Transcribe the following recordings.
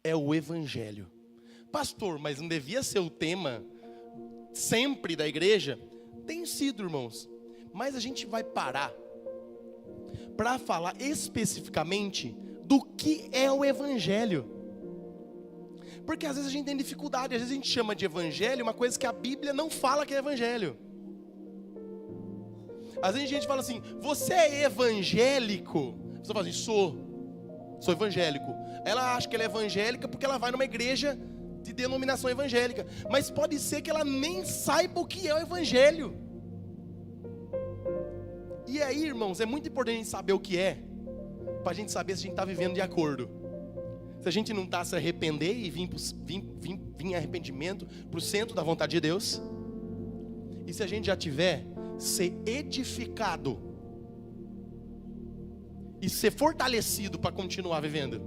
é o evangelho. Pastor, mas não devia ser o tema sempre da igreja? Tem sido, irmãos. Mas a gente vai parar para falar especificamente do que é o evangelho. Porque às vezes a gente tem dificuldade, às vezes a gente chama de evangelho uma coisa que a Bíblia não fala que é evangelho. Às vezes a gente fala assim: você é evangélico? A pessoa fala assim: sou evangélico. Ela acha que ela é evangélica porque ela vai numa igreja de denominação evangélica. Mas pode ser que ela nem saiba o que é o evangelho. E aí, irmãos, é muito importante a gente saber o que é, para a gente saber se a gente está vivendo de acordo. Se a gente não está se arrepender e vir em arrependimento para o centro da vontade de Deus. E se a gente já tiver, ser edificado e ser fortalecido para continuar vivendo.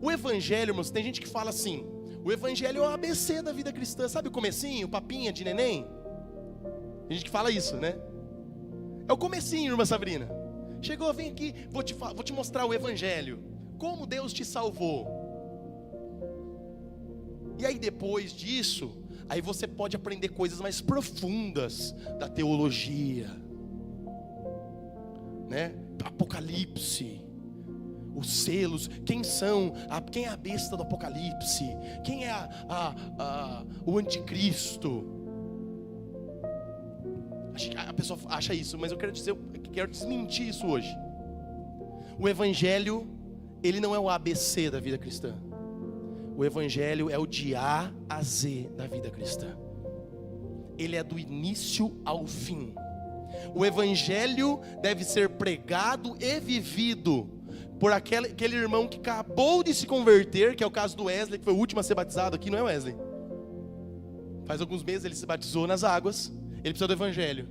O evangelho, irmãos, tem gente que fala assim: o evangelho é o ABC da vida cristã. Sabe o comecinho, papinha de neném? Tem gente que fala isso, né? É o comecinho, irmã Sabrina. Chegou, vem aqui, vou te mostrar o evangelho. Como Deus te salvou. E aí depois disso, aí você pode aprender coisas mais profundas da teologia, né? Apocalipse, os selos, quem é a besta do Apocalipse, quem é o anticristo. A pessoa acha isso, mas eu quero desmentir isso hoje. O evangelho, ele não é o ABC da vida cristã. O evangelho é o de A a Z da vida cristã. Ele é do início ao fim. O evangelho deve ser pregado e vivido por aquele irmão que acabou de se converter, que é o caso do Wesley, que foi o último a ser batizado aqui, não é, Wesley? Faz alguns meses ele se batizou nas águas. Ele precisa do evangelho.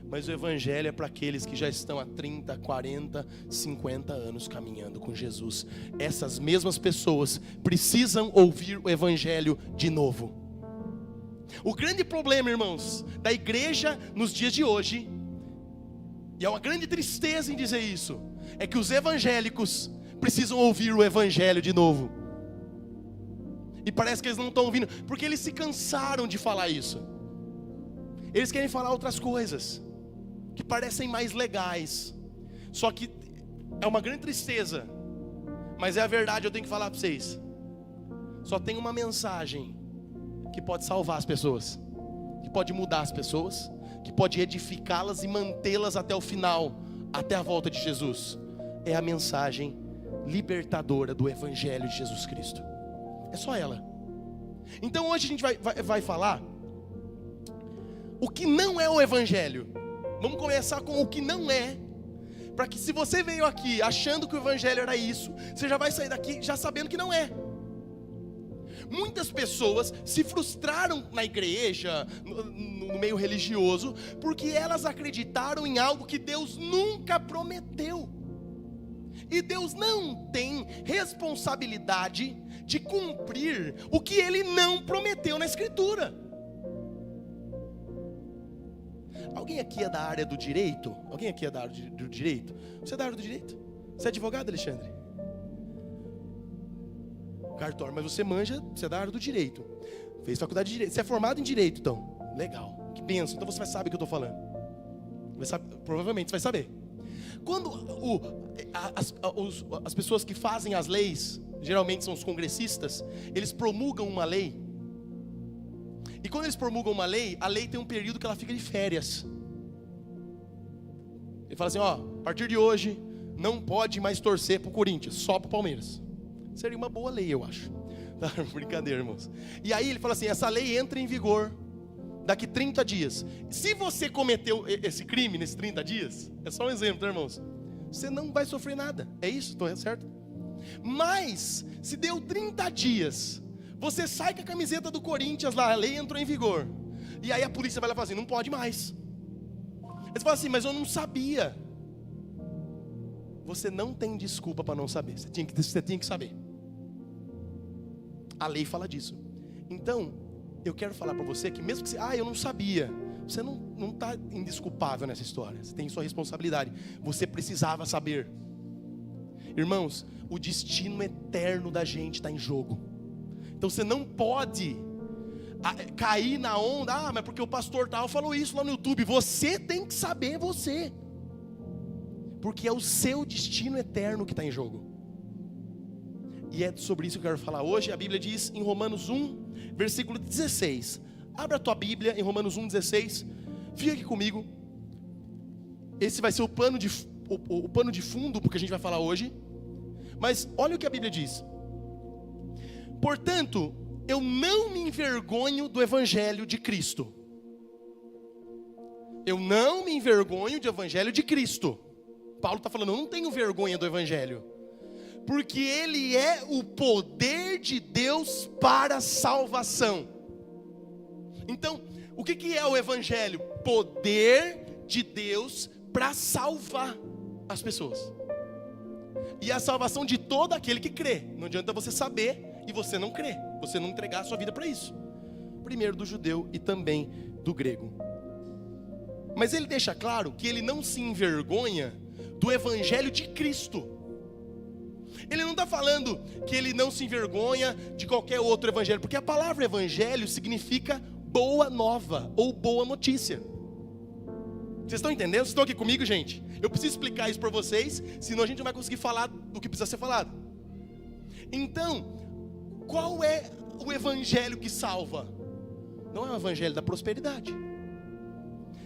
Mas o evangelho é para aqueles que já estão há 30, 40, 50 anos caminhando com Jesus. Essas mesmas pessoas precisam ouvir o evangelho de novo. O grande problema, irmãos, da igreja nos dias de hoje, e é uma grande tristeza em dizer isso, é que os evangélicos precisam ouvir o evangelho de novo. E parece que eles não estão ouvindo, porque eles se cansaram de falar isso. Eles querem falar outras coisas que parecem mais legais. Só que é uma grande tristeza, mas é a verdade, eu tenho que falar para vocês. Só tem uma mensagem que pode salvar as pessoas, que pode mudar as pessoas, que pode edificá-las e mantê-las até o final, até a volta de Jesus. É a mensagem libertadora do evangelho de Jesus Cristo. É só ela. Então hoje a gente vai falar o que não é o evangelho. Vamos começar com o que não é, para que se você veio aqui achando que o evangelho era isso, você já vai sair daqui já sabendo que não é. Muitas pessoas se frustraram na igreja, no meio religioso, porque elas acreditaram em algo que Deus nunca prometeu. E Deus não tem responsabilidade de cumprir o que Ele não prometeu na Escritura. Alguém aqui é da área do direito? Alguém aqui é da área do direito? Você é da área do direito? Você é advogado, Alexandre? Cartório, mas você manja, você é da área do direito. Fez faculdade de direito. Você é formado em direito, então. Legal, que bênção. Então você vai saber o que eu estou falando. Provavelmente você vai saber. Quando as pessoas que fazem as leis, geralmente são os congressistas, eles promulgam uma lei. E quando eles promulgam uma lei, a lei tem um período que ela fica de férias. Ele fala assim, ó, a partir de hoje, não pode mais torcer pro Corinthians, só pro Palmeiras. Seria uma boa lei, eu acho. Tá? Brincadeira, irmãos. E aí ele fala assim, essa lei entra em vigor daqui 30 dias. Se você cometeu esse crime nesses 30 dias, é só um exemplo, tá, irmãos? Você não vai sofrer nada. É isso? Estou certo? Mas, se deu 30 dias, você sai com a camiseta do Corinthians lá, a lei entrou em vigor. E aí a polícia vai lá e fala assim, não pode mais. Você fala assim, mas eu não sabia. Você não tem desculpa para não saber. Você tinha que saber. A lei fala disso. Então, eu quero falar para você que mesmo que você, eu não sabia. Você não está indesculpável nessa história. Você tem sua responsabilidade. Você precisava saber. Irmãos, o destino eterno da gente está em jogo. Então você não pode cair na onda, mas porque o pastor tal falou isso lá no YouTube. Você tem que saber você, porque é o seu destino eterno que está em jogo. E é sobre isso que eu quero falar hoje. A Bíblia diz em Romanos 1, versículo 16. Abra a tua Bíblia em Romanos 1, 16. Fica aqui comigo. Esse vai ser o pano de fundo porque a gente vai falar hoje. Mas olha o que a Bíblia diz. Portanto, eu não me envergonho do Evangelho de Cristo. Eu não me envergonho do Evangelho de Cristo. Paulo está falando, eu não tenho vergonha do Evangelho, porque ele é o poder de Deus para a salvação. Então, o que é o Evangelho? Poder de Deus para salvar as pessoas. E a salvação de todo aquele que crê. Não adianta você saber e você não crer, você não entregar a sua vida para isso. Primeiro do judeu e também do grego. Mas ele deixa claro que ele não se envergonha do Evangelho de Cristo. Ele não está falando que ele não se envergonha de qualquer outro evangelho, porque a palavra evangelho significa boa nova ou boa notícia. Vocês estão entendendo? Vocês estão aqui comigo, gente? Eu preciso explicar isso para vocês, senão a gente não vai conseguir falar do que precisa ser falado. Então, qual é o evangelho que salva? Não é o evangelho da prosperidade.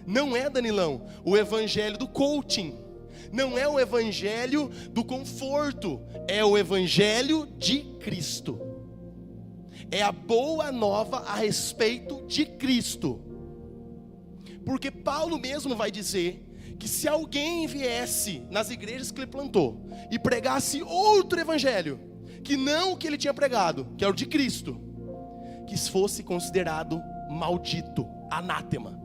Não é, Danilão, o evangelho do coaching. Não é o evangelho do conforto. É o evangelho de Cristo. É a boa nova a respeito de Cristo. Porque Paulo mesmo vai dizer que se alguém viesse nas igrejas que ele plantou e pregasse outro evangelho, que não o que ele tinha pregado, que era o de Cristo, que fosse considerado maldito, anátema.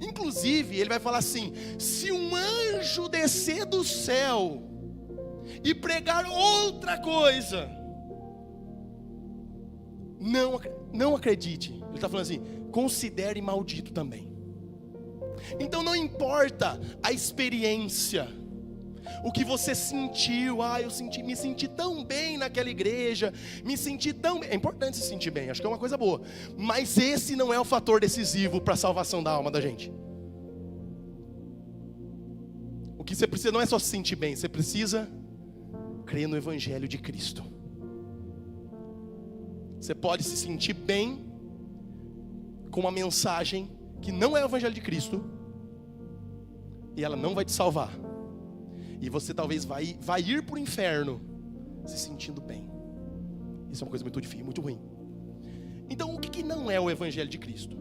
Inclusive, ele vai falar assim: se um anjo descer do céu e pregar outra coisa, não acredite. Ele está falando assim: considere maldito também. Então não importa a experiência, o que você sentiu. Me senti tão bem naquela igreja, me senti tão bem. É importante se sentir bem, acho que é uma coisa boa, mas esse não é o fator decisivo para a salvação da alma da gente. O que você precisa não é só se sentir bem, você precisa crer no Evangelho de Cristo. Você pode se sentir bem com uma mensagem que não é o Evangelho de Cristo, e ela não vai te salvar. E você talvez vai ir para o inferno se sentindo bem. Isso é uma coisa muito difícil, muito ruim. Então o que não é o Evangelho de Cristo?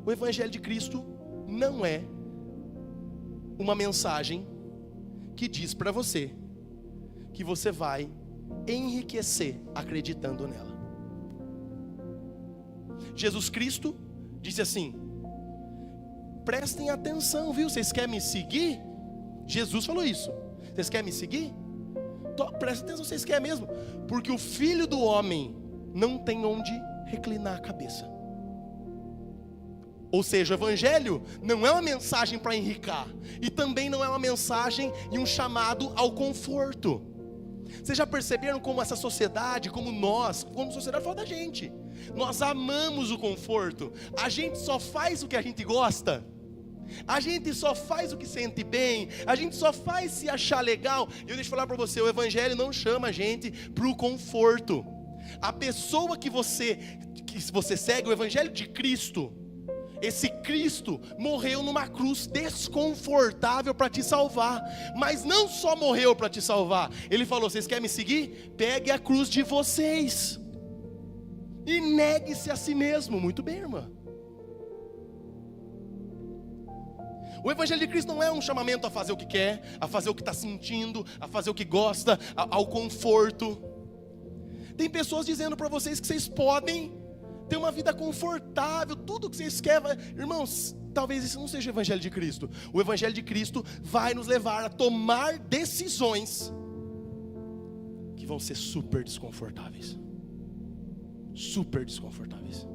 O Evangelho de Cristo não é uma mensagem que diz para você que você vai enriquecer acreditando nela. Jesus Cristo disse assim: prestem atenção, viu? Vocês querem me seguir? Jesus falou isso. Vocês querem me seguir? Presta atenção, vocês querem mesmo? Porque o Filho do Homem não tem onde reclinar a cabeça. Ou seja, o Evangelho não é uma mensagem para enricar, e também não é uma mensagem e um chamado ao conforto. Vocês já perceberam como essa sociedade, como sociedade fala da gente, nós amamos o conforto. A gente só faz o que a gente gosta, a gente só faz o que sente bem, a gente só faz se achar legal. E eu deixo falar para você, o Evangelho não chama a gente para o conforto. A pessoa que você segue, o Evangelho de Cristo, esse Cristo morreu numa cruz desconfortável para te salvar. Mas não só morreu para te salvar, ele falou: vocês querem me seguir? Pegue a cruz de vocês e negue-se a si mesmo. Muito bem, irmã. O Evangelho de Cristo não é um chamamento a fazer o que quer, a fazer o que está sentindo, a fazer o que gosta, ao conforto. Tem pessoas dizendo para vocês que vocês podem ter uma vida confortável, tudo que vocês querem. Irmãos, talvez isso não seja o Evangelho de Cristo. O Evangelho de Cristo vai nos levar a tomar decisões que vão ser super desconfortáveis. Super desconfortáveis.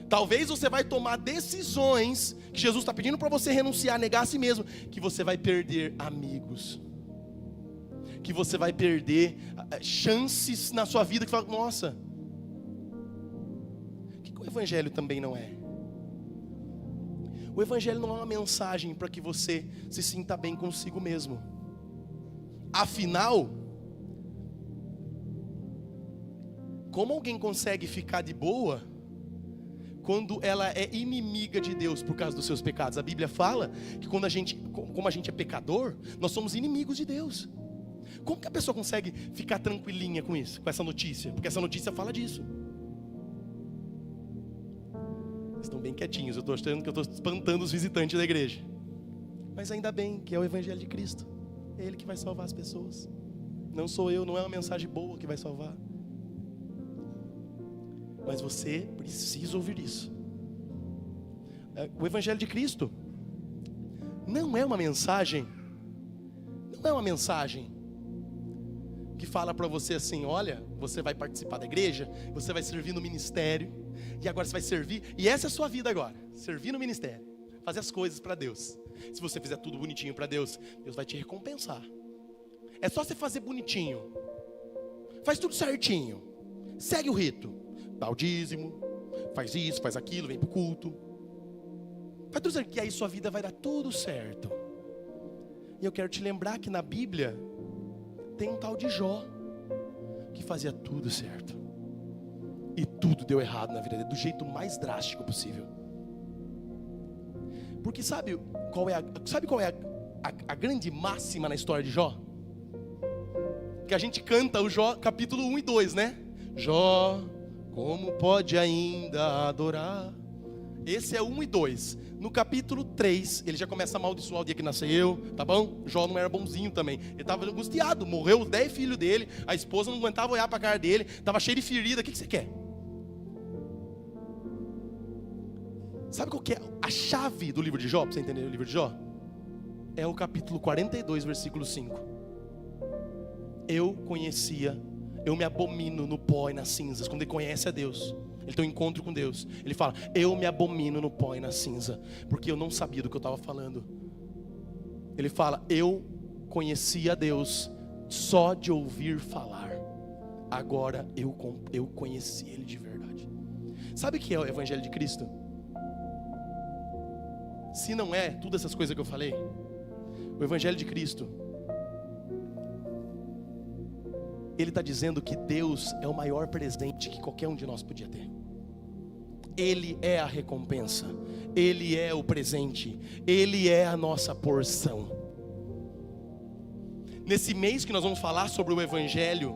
Talvez você vai tomar decisões que Jesus está pedindo para você renunciar, negar a si mesmo, que você vai perder amigos, que você vai perder chances na sua vida que fala, nossa, o que o evangelho também não é? O evangelho não é uma mensagem para que você se sinta bem consigo mesmo. Afinal, como alguém consegue ficar de boa quando ela é inimiga de Deus por causa dos seus pecados? A Bíblia fala que como a gente é pecador, nós somos inimigos de Deus. Como que a pessoa consegue ficar tranquilinha com isso, com essa notícia? Porque essa notícia fala disso. Estão bem quietinhos, eu estou achando que eu estou espantando os visitantes da igreja. Mas ainda bem que é o evangelho de Cristo. É Ele que vai salvar as pessoas. Não sou eu, não é uma mensagem boa que vai salvar. Mas você precisa ouvir isso. O evangelho de Cristo não é uma mensagem que fala para você assim, olha, você vai participar da igreja, você vai servir no ministério, e agora você vai servir, e essa é a sua vida agora, servir no ministério, fazer as coisas para Deus. Se você fizer tudo bonitinho para Deus, Deus vai te recompensar. É só você fazer bonitinho, faz tudo certinho, segue o rito, dá o dízimo, faz isso, faz aquilo, vem pro culto, faz tudo certo, que aí sua vida vai dar tudo certo. E eu quero te lembrar que na Bíblia tem um tal de Jó, que fazia tudo certo, e tudo deu errado na vida dele, do jeito mais drástico possível. Porque sabe qual é a grande máxima na história de Jó? Que a gente canta o Jó capítulo 1 e 2, né? Jó, como pode ainda adorar? Esse é 1 e 2. No capítulo 3, ele já começa a amaldiçoar o dia que nasceu, tá bom? Jó não era bonzinho também, ele estava angustiado, morreu os 10 filhos dele, a esposa não aguentava olhar para a cara dele, estava cheio de ferida, o que você quer? Sabe qual que é a chave do livro de Jó, para você entender o livro de Jó? É o capítulo 42, versículo 5. Eu me abomino no pó e nas cinzas, quando ele conhece a Deus. Ele tem um encontro com Deus. Ele fala, eu me abomino no pó e na cinza, porque eu não sabia do que eu estava falando. Ele fala, eu conhecia a Deus só de ouvir falar. Agora eu conheci Ele de verdade. Sabe o que é o evangelho de Cristo? Se não é todas essas coisas que eu falei, o evangelho de Cristo, Ele está dizendo que Deus é o maior presente que qualquer um de nós podia ter. Ele é a recompensa, Ele é o presente, Ele é a nossa porção. Nesse mês que nós vamos falar sobre o evangelho,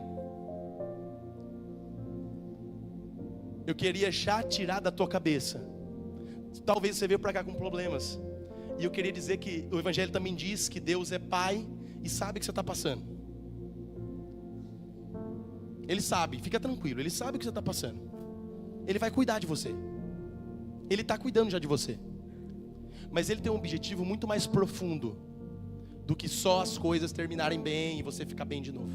eu queria já tirar da tua cabeça, talvez você veio para cá com problemas, e eu queria dizer que o evangelho também diz que Deus é Pai e sabe o que você está passando. Ele sabe, fica tranquilo, Ele sabe o que você está passando. Ele vai cuidar de você. Ele está cuidando já de você. Mas Ele tem um objetivo muito mais profundo do que só as coisas terminarem bem e você ficar bem de novo.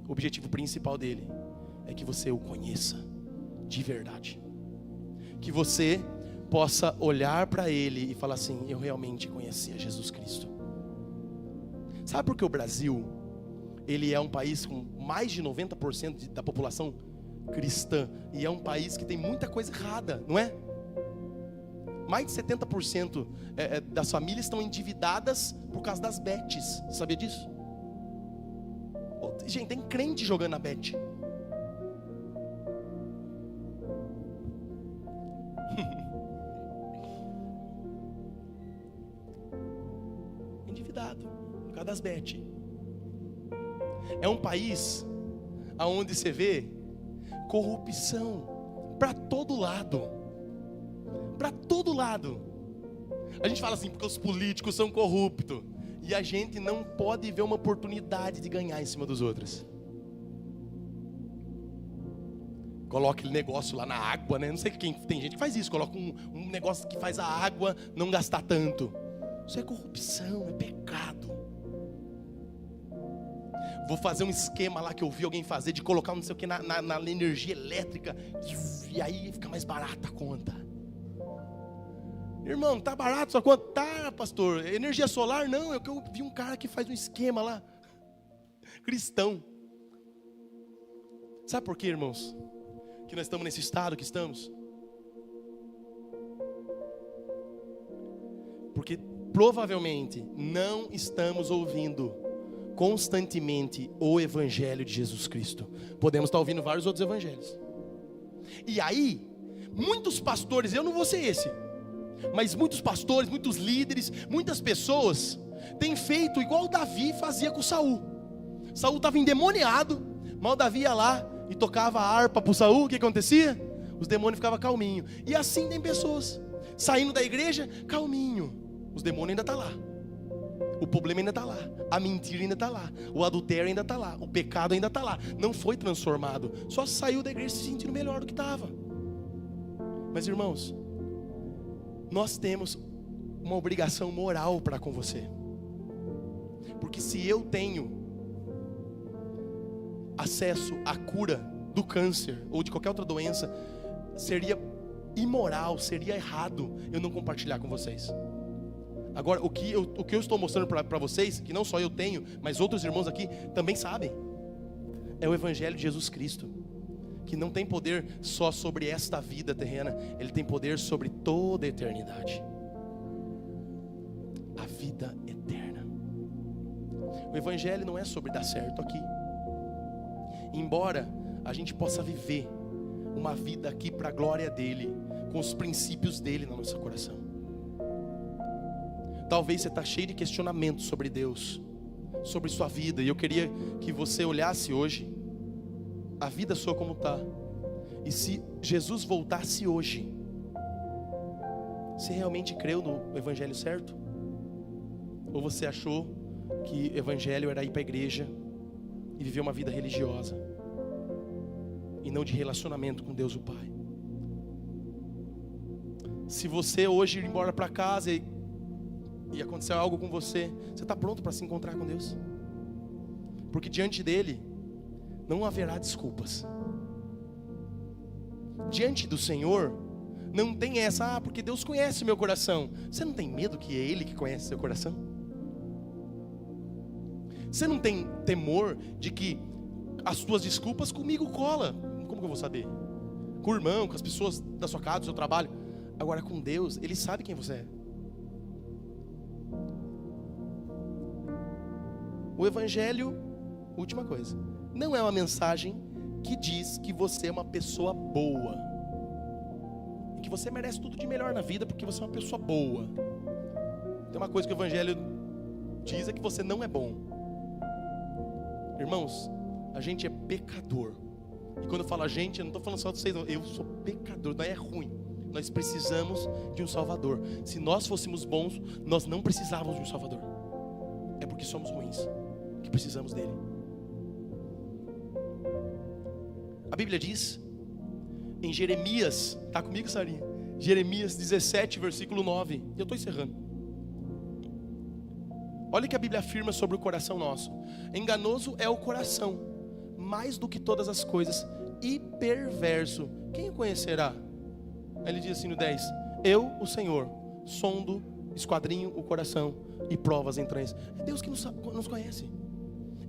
O objetivo principal dele é que você o conheça de verdade. Que você possa olhar para Ele e falar assim, eu realmente conhecia Jesus Cristo. Sabe por que o Brasil, ele é um país com mais de 90% da população cristã, e é um país que tem muita coisa errada, não é? Mais de 70% das famílias estão endividadas por causa das bets. Sabia disso? Gente, tem crente jogando na bet. Endividado por causa das bets. É um país onde você vê corrupção para todo lado. Para todo lado. A gente fala assim, porque os políticos são corruptos. E a gente não pode ver uma oportunidade de ganhar em cima dos outros. Coloca aquele negócio lá na água, né? Não sei quem, tem gente que faz isso. Coloca um negócio que faz a água não gastar tanto. Isso é corrupção, é pecado. Vou fazer um esquema lá que eu vi alguém fazer, de colocar não sei o que na energia elétrica, e aí fica mais barata a conta. Irmão, tá barato sua conta? Tá, pastor. Energia solar? Não, é que eu vi um cara que faz um esquema lá. cristão. Sabe por quê, irmãos? Que nós estamos nesse estado que estamos? Porque provavelmente não estamos ouvindo constantemente o Evangelho de Jesus Cristo. Podemos estar ouvindo vários outros evangelhos. E aí, muitos pastores, eu não vou ser esse, mas muitos pastores, muitos líderes, muitas pessoas têm feito igual Davi fazia com Saul. Saul estava endemoniado, mas o Davi ia lá e tocava a harpa para o Saul. O que acontecia? Os demônios ficavam calminhos. E assim tem pessoas saindo da igreja, calminho. Os demônios ainda estão lá. O problema ainda está lá. A mentira ainda está lá. O adultério ainda está lá. O pecado ainda está lá. Não foi transformado. Só saiu da igreja se sentindo melhor do que estava. Mas irmãos, nós temos uma obrigação moral para com você. Porque se eu tenho acesso à cura do câncer ou de qualquer outra doença, seria imoral, seria errado eu não compartilhar com vocês. Agora, o que eu estou mostrando para vocês, que não só eu tenho, mas outros irmãos aqui também sabem, é o Evangelho de Jesus Cristo, que não tem poder só sobre esta vida terrena, ele tem poder sobre toda a eternidade. A vida eterna. O Evangelho não é sobre dar certo aqui. Embora a gente possa viver uma vida aqui para a glória dele, com os princípios dele no nosso coração. Talvez você está cheio de questionamentos sobre Deus, sobre sua vida, e eu queria que você olhasse hoje a vida sua como está. E se Jesus voltasse hoje, você realmente creu no Evangelho certo? Ou você achou que o Evangelho era ir para a igreja e viver uma vida religiosa e não de relacionamento com Deus o Pai? Se você hoje ir embora para casa e acontecer algo com você, você está pronto para se encontrar com Deus? Porque diante dele não haverá desculpas. Diante do Senhor não tem essa, porque Deus conhece o meu coração. Você não tem medo que é Ele que conhece o seu coração? Você não tem temor de que as suas desculpas comigo cola? Como que eu vou saber? Com o irmão, com as pessoas da sua casa, do seu trabalho. Agora com Deus, Ele sabe quem você é. O Evangelho, última coisa, não é uma mensagem que diz que você é uma pessoa boa e que você merece tudo de melhor na vida porque você é uma pessoa boa. Tem uma coisa que o Evangelho diz, é que você não é bom. Irmãos, a gente é pecador. E quando eu falo a gente, eu não estou falando só de vocês, não. Eu sou pecador, não é ruim. Nós precisamos de um Salvador. Se nós fôssemos bons, nós não precisávamos de um Salvador. É porque somos ruins que precisamos dele. A Bíblia diz em Jeremias, está comigo, Sarinha? Jeremias 17, versículo 9. Eu estou encerrando. Olha o que a Bíblia afirma sobre o coração nosso. Enganoso é o coração, mais do que todas as coisas, e perverso. Quem o conhecerá? Ele diz assim no 10: eu, o Senhor, sondo, esquadrinho o coração e provo as entranhas. É Deus que nos conhece.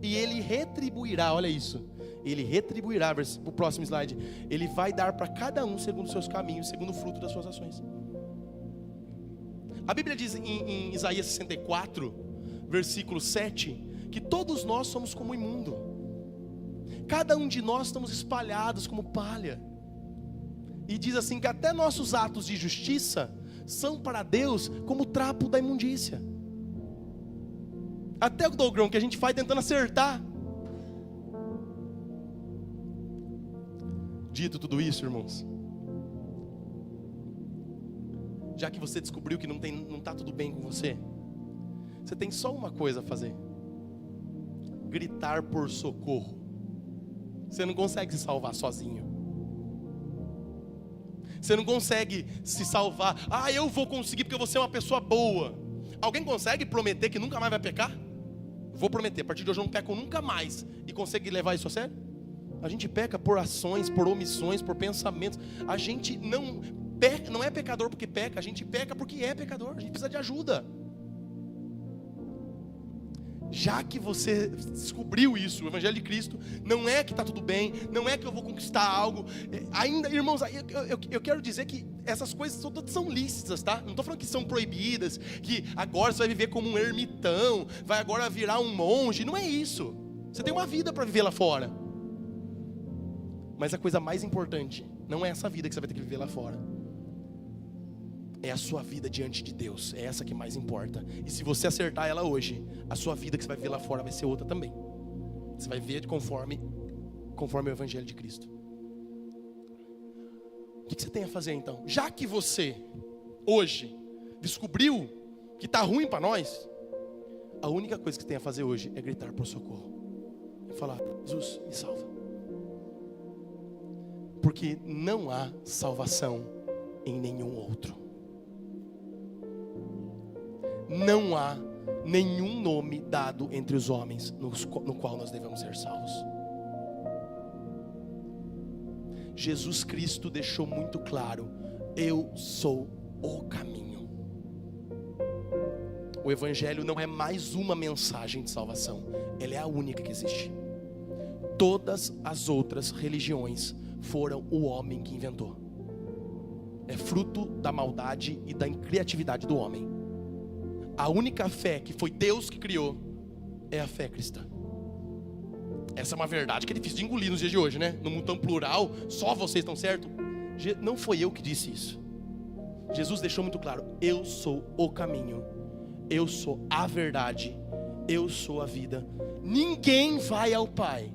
E Ele retribuirá, olha isso. Ele retribuirá, o próximo slide. Ele vai dar para cada um segundo os seus caminhos, segundo o fruto das suas ações. A Bíblia diz em Isaías 64, versículo 7, que todos nós somos como imundo. Cada um de nós estamos espalhados como palha. E diz assim que até nossos atos de justiça são para Deus como trapo da imundícia. Até o dogrão que a gente faz tentando acertar. Dito tudo isso, irmãos, já que você descobriu que não está tudo bem com você, você tem só uma coisa a fazer: gritar por socorro. Você não consegue se salvar sozinho. Você não consegue se salvar. Ah, eu vou conseguir porque eu vou ser uma pessoa boa. Alguém consegue prometer que nunca mais vai pecar? Vou prometer, a partir de hoje eu não peco nunca mais. E consegue levar isso a sério? A gente peca por ações, por omissões, por pensamentos. A gente não é pecador porque peca. A gente peca porque é pecador. A gente precisa de ajuda. Já que você descobriu isso, o Evangelho de Cristo, não é que está tudo bem, não é que eu vou conquistar algo. Ainda, irmãos, eu quero dizer que essas coisas todas são lícitas, tá? Não estou falando que são proibidas, que agora você vai viver como um ermitão, vai agora virar um monge. Não é isso. Você tem uma vida para viver lá fora. Mas a coisa mais importante não é essa vida que você vai ter que viver lá fora. É a sua vida diante de Deus. É essa que mais importa. E se você acertar ela hoje, a sua vida que você vai ver lá fora vai ser outra também. Você vai ver conforme o Evangelho de Cristo. O que você tem a fazer então? Já que você hoje descobriu que está ruim para nós, a única coisa que você tem a fazer hoje é gritar por socorro. É falar: Jesus, me salva. Porque não há salvação em nenhum outro. Não há nenhum nome dado entre os homens no qual nós devemos ser salvos. Jesus Cristo deixou muito claro: eu sou o caminho. O Evangelho não é mais uma mensagem de salvação, ela é a única que existe. Todas as outras religiões foram o homem que inventou. É fruto da maldade e da criatividade do homem. A única fé que foi Deus que criou é a fé cristã. Essa é uma verdade que é difícil de engolir nos dias de hoje, né? No mundo tão plural, só vocês estão certos. Não foi eu que disse isso. Jesus deixou muito claro: eu sou o caminho, eu sou a verdade, eu sou a vida. Ninguém vai ao Pai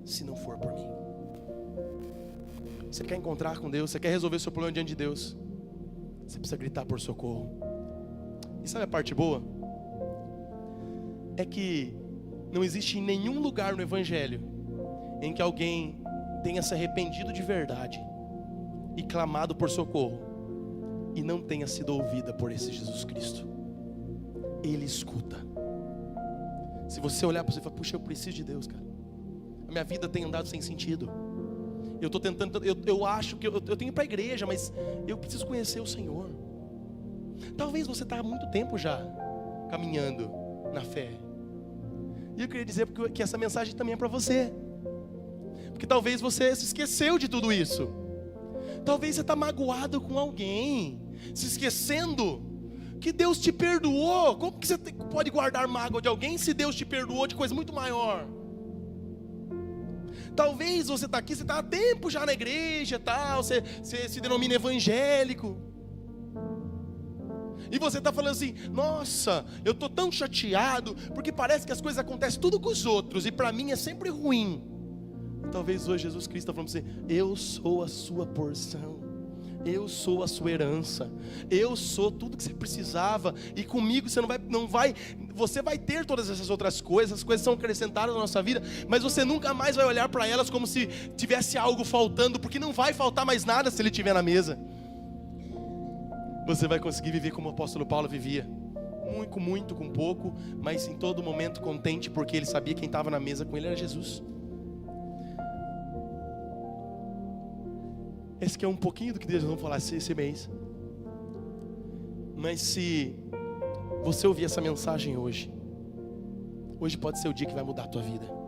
se não for por mim. Você quer encontrar com Deus, você quer resolver seu problema diante de Deus, você precisa gritar por socorro. E sabe a parte boa? É que não existe nenhum lugar no Evangelho em que alguém tenha se arrependido de verdade e clamado por socorro e não tenha sido ouvida por esse Jesus Cristo. Ele escuta. Se você olhar para você e falar: puxa, eu preciso de Deus, cara. A minha vida tem andado sem sentido. Eu estou tentando, eu acho que eu tenho que ir para a igreja, mas eu preciso conhecer o Senhor. Talvez você está há muito tempo já caminhando na fé. E eu queria dizer que essa mensagem também é para você. Porque talvez você se esqueceu de tudo isso. Talvez você está magoado com alguém, se esquecendo que Deus te perdoou. Como que você pode guardar mágoa de alguém se Deus te perdoou de coisa muito maior? Talvez você está aqui, você está há tempo já na igreja, tal, você se denomina evangélico. E você está falando assim: nossa, eu estou tão chateado, porque parece que as coisas acontecem tudo com os outros, e para mim é sempre ruim. Talvez hoje Jesus Cristo está falando para você: eu sou a sua porção, eu sou a sua herança, eu sou tudo que você precisava, e comigo você você vai ter todas essas outras coisas. As coisas são acrescentadas na nossa vida, mas você nunca mais vai olhar para elas como se tivesse algo faltando, porque não vai faltar mais nada se Ele estiver na mesa. Você vai conseguir viver como o apóstolo Paulo vivia, muito, com pouco, mas em todo momento contente, porque ele sabia quem estava na mesa com ele era Jesus. Esse que é um pouquinho do que Deus vamos falar esse mês. Mas se você ouvir essa mensagem hoje pode ser o dia que vai mudar a tua vida.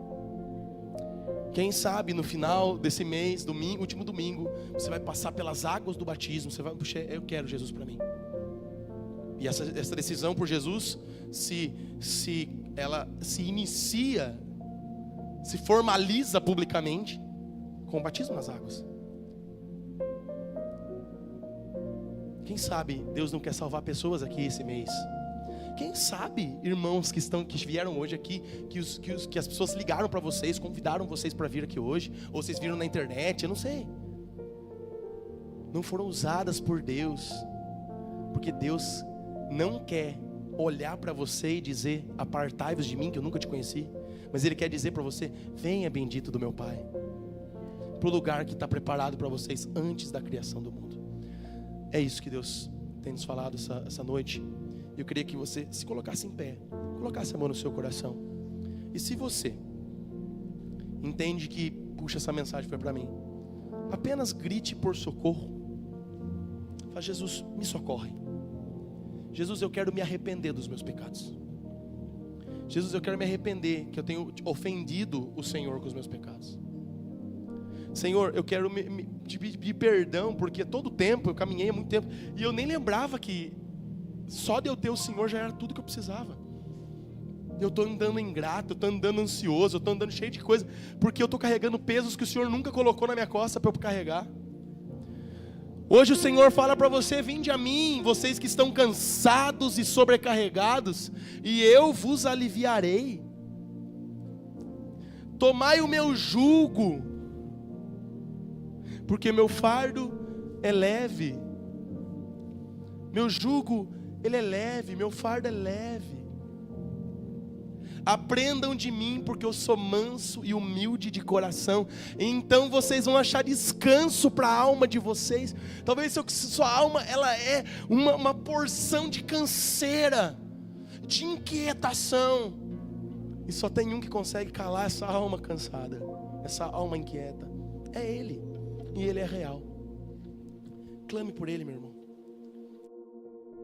Quem sabe no final desse mês, último domingo, você vai passar pelas águas do batismo. Você vai: puxa, eu quero Jesus para mim. E essa decisão por Jesus, se ela se inicia, se formaliza publicamente com o batismo nas águas. Quem sabe Deus não quer salvar pessoas aqui esse mês? Quem sabe irmãos que vieram hoje aqui, que as pessoas ligaram para vocês, convidaram vocês para vir aqui hoje, ou vocês viram na internet, eu não sei, não foram usadas por Deus, porque Deus não quer olhar para você e dizer: apartai-vos de mim, que eu nunca te conheci. Mas Ele quer dizer para você: venha, bendito do meu Pai, para o lugar que está preparado para vocês antes da criação do mundo. É isso que Deus tem nos falado essa noite. Eu queria que você se colocasse em pé, colocasse a mão no seu coração. E se você entende que, puxa, essa mensagem foi para mim, apenas grite por socorro. Fala: Jesus, me socorre. Jesus, eu quero me arrepender dos meus pecados. Jesus, eu quero me arrepender que eu tenho ofendido o Senhor com os meus pecados. Senhor, eu quero te pedir perdão, porque todo tempo, eu caminhei há muito tempo, e eu nem lembrava que só de eu ter o Senhor já era tudo que eu precisava. Eu estou andando ingrato, eu estou andando ansioso, eu estou andando cheio de coisa, porque eu estou carregando pesos que o Senhor nunca colocou na minha costa para eu carregar. Hoje o Senhor fala para você: vinde a mim, vocês que estão cansados e sobrecarregados, e eu vos aliviarei. Tomai o meu jugo, porque meu fardo é leve. Meu jugo, ele é leve, meu fardo é leve. Aprendam de mim, porque eu sou manso e humilde de coração, e então vocês vão achar descanso para a alma de vocês. Talvez sua alma, ela é uma porção de canseira, de inquietação, e só tem um que consegue calar essa alma cansada, essa alma inquieta, é Ele, e Ele é real. Clame por Ele, meu irmão.